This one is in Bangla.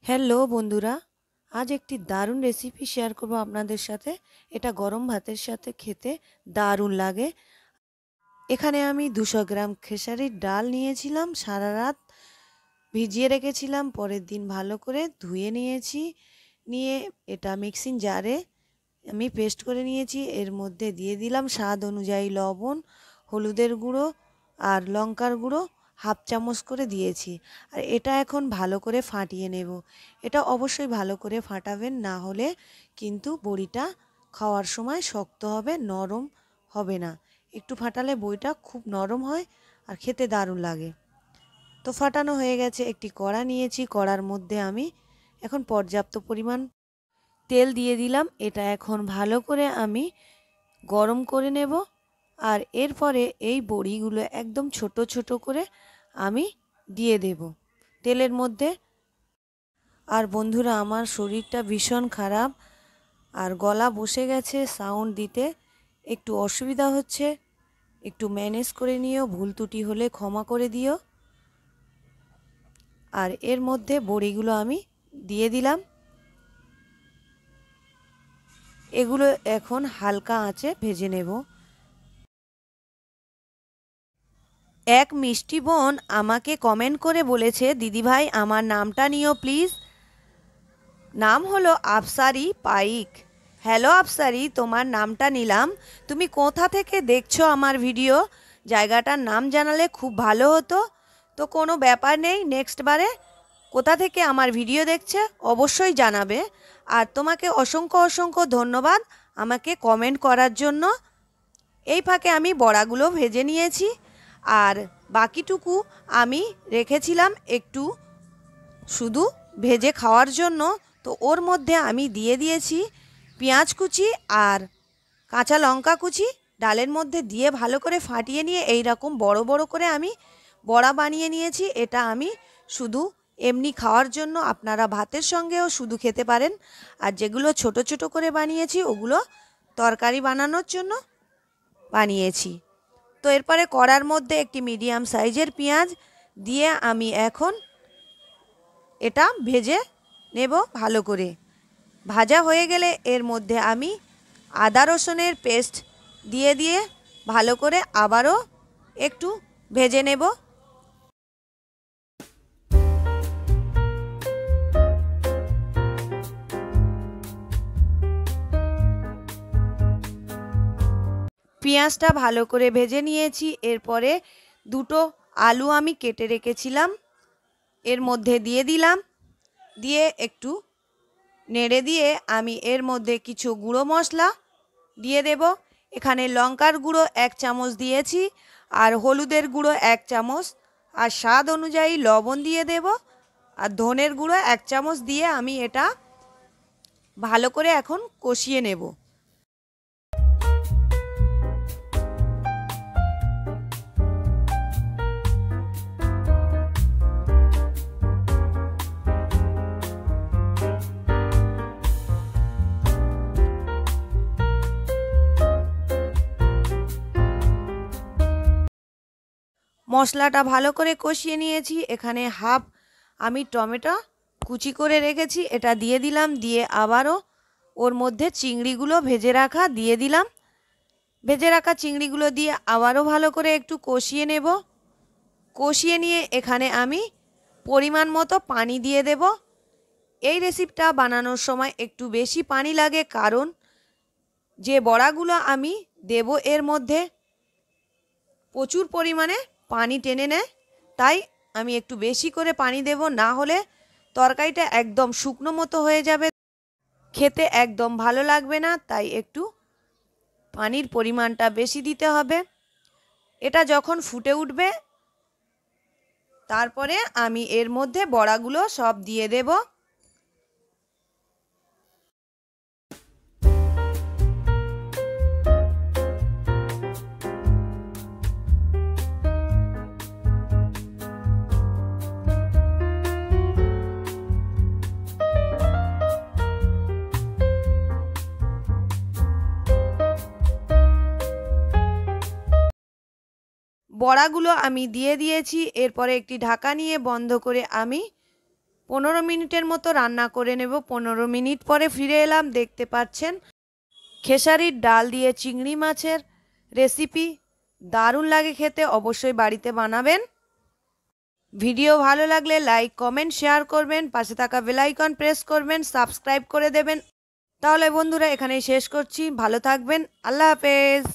হ্যালো বন্ধুরা, আজ একটি দারুণ রেসিপি শেয়ার করব আপনাদের সাথে। এটা গরম ভাতের সাথে খেতে দারুণ লাগে। এখানে আমি 200 গ্রাম খেসারির ডাল নিয়েছিলাম, সারা রাত ভিজিয়ে রেখেছিলাম। পরের দিন ভালো করে ধুয়ে নিয়েছি, নিয়ে এটা মিক্সিং জারে আমি পেস্ট করে নিয়েছি। এর মধ্যে দিয়ে দিলাম স্বাদ অনুযায়ী লবণ, হলুদের গুঁড়ো আর লঙ্কার গুঁড়ো হাফ চামচ করে দিয়েছি। আর এটা এখন ভালো করে ফাটিয়ে নেব। এটা অবশ্যই ভালো করে ফাটাবেন, না হলে কিন্তু বড়িটা খাওয়ার সময় শক্ত হবে, নরম হবে না। একটু ফাটালে বড়িটা খুব নরম হয় আর খেতে দারুণ লাগে। তো ফাটানো হয়ে গেছে। একটি কড়া নিয়েছি, কড়ার মধ্যে আমি এখন পর্যাপ্ত পরিমাণ তেল দিয়ে দিলাম। এটা এখন ভালো করে আমি গরম করে নেব। আর এরপরে এই বড়িগুলো একদম ছোট ছোট করে আমি দিয়ে দেব তেলের মধ্যে। আর বন্ধুরা, আমার শরীরটা ভীষণ খারাপ আর গলা বসে গেছে, সাউন্ড দিতে একটু অসুবিধা হচ্ছে। একটু ম্যানেজ করে নিও, ভুল ত্রুটি হলে ক্ষমা করে দিও। আর এর মধ্যে বড়িগুলো আমি দিয়ে দিলাম। এগুলো এখন হালকা আঁচে ভেজে নেব। এক মিষ্টি বোন আমাকে কমেন্ট করে বলেছে, দিদিভাই আমার নামটা নিও প্লিজ। নাম হলো আফসারি পাইক। হ্যালো আফসারি, তোমার নামটা নিলাম। তুমি কোথা থেকে দেখছো আমার ভিডিও? জায়গাটার নাম জানালে খুব ভালো হতো। তো কোনো ব্যাপার নেই, নেক্সট বারে কোথা থেকে আমার ভিডিও দেখছে অবশ্যই জানাবে। আর তোমাকে অসংখ্য অসংখ্য ধন্যবাদ আমাকে কমেন্ট করার জন্য। এই ফাঁকে আমি বড়াগুলো ভেজে নিয়েছি আর বাকিটুকু আমি রেখেছিলাম একটু শুধু ভেজে খাওয়ার জন্য। তো ওর মধ্যে আমি দিয়ে দিয়েছি পেঁয়াজ কুচি আর কাঁচা লঙ্কা কুচি। ডালের মধ্যে দিয়ে ভালো করে ফাটিয়ে নিয়ে এই রকম বড় বড় করে আমি বড়া বানিয়ে নিয়েছি। এটা আমি শুধু এমনি খাওয়ার জন্য, আপনারা ভাতের সঙ্গেও শুধু খেতে পারেন। আর যেগুলো ছোট ছোট করে বানিয়েছি ওগুলো তরকারি বানানোর জন্য বানিয়েছি। তো এরপরে কড়ার মধ্যে একটি মিডিয়াম সাইজের পেঁয়াজ দিয়ে আমি এখন এটা ভেজে নেব ভালো করে। ভাজা হয়ে গেলে এর মধ্যে আমি আদা রসুনের পেস্ট দিয়ে ভালো করে আবারও একটু ভেজে নেব। পেঁয়াজটা ভালো করে ভেজে নিয়েছি। এরপরে দুটো আলু আমি কেটে রেখেছিলাম এর মধ্যে দিয়ে দিলাম। দিয়ে একটু নেড়ে দিয়ে আমি এর মধ্যে কিছু গুঁড়ো মশলা দিয়ে দেব। এখানে লঙ্কার গুঁড়ো 1 চামচ দিয়েছি আর হলুদের গুঁড়ো 1 চামচ আর স্বাদ অনুযায়ী লবণ দিয়ে দেব আর ধনের গুঁড়ো 1 চামচ দিয়ে আমি এটা ভালো করে এখন কষিয়ে নেব। মশলাটা ভালো করে কষিয়ে নিয়েছি। এখানে হাফ আমি টমেটো কুচি করে রেখেছি, এটা দিয়ে দিলাম। দিয়ে আবারও ওর মধ্যে চিংড়িগুলো ভেজে রাখা দিয়ে দিলাম। ভেজে রাখা চিংড়িগুলো দিয়ে আবারও ভালো করে একটু কষিয়ে নেব। কষিয়ে নিয়ে এখানে আমি পরিমাণ মতো পানি দিয়ে দেব। এই রেসিপিটা বানানোর সময় একটু বেশি পানি লাগে, কারণ যে বড়াগুলো আমি দেব এর মধ্যে প্রচুর পরিমাণে পানি টেনে নেয়। তাই আমি একটু বেশি করে পানি দেব, না হলে তরকারিটা একদম শুকনো মতো হয়ে যাবে, খেতে একদম ভালো লাগবে না। তাই একটু পানির পরিমাণটা বেশি দিতে হবে। এটা যখন ফুটে উঠবে তারপরে আমি এর মধ্যে বড়াগুলো সব দিয়ে দেব। বড়াগুলো আমি দিয়ে দিয়েছি। এরপরে একটি ঢাকা নিয়ে বন্ধ করে আমি 15 মিনিটের মতো রান্না করে নেব। 15 মিনিট পরে ফিরে এলাম। দেখতে পাচ্ছেন খেসারির ডাল দিয়ে চিংড়ি মাছের রেসিপি দারুণ লাগে খেতে, অবশ্যই বাড়িতে বানাবেন। ভিডিও ভালো লাগলে লাইক কমেন্ট শেয়ার করবেন, পাশে থাকা বেল আইকন প্রেস করবেন, সাবস্ক্রাইব করে দেবেন। তাহলে বন্ধুরা এখানেই শেষ করছি। ভালো থাকবেন। আল্লাহ হাফেজ।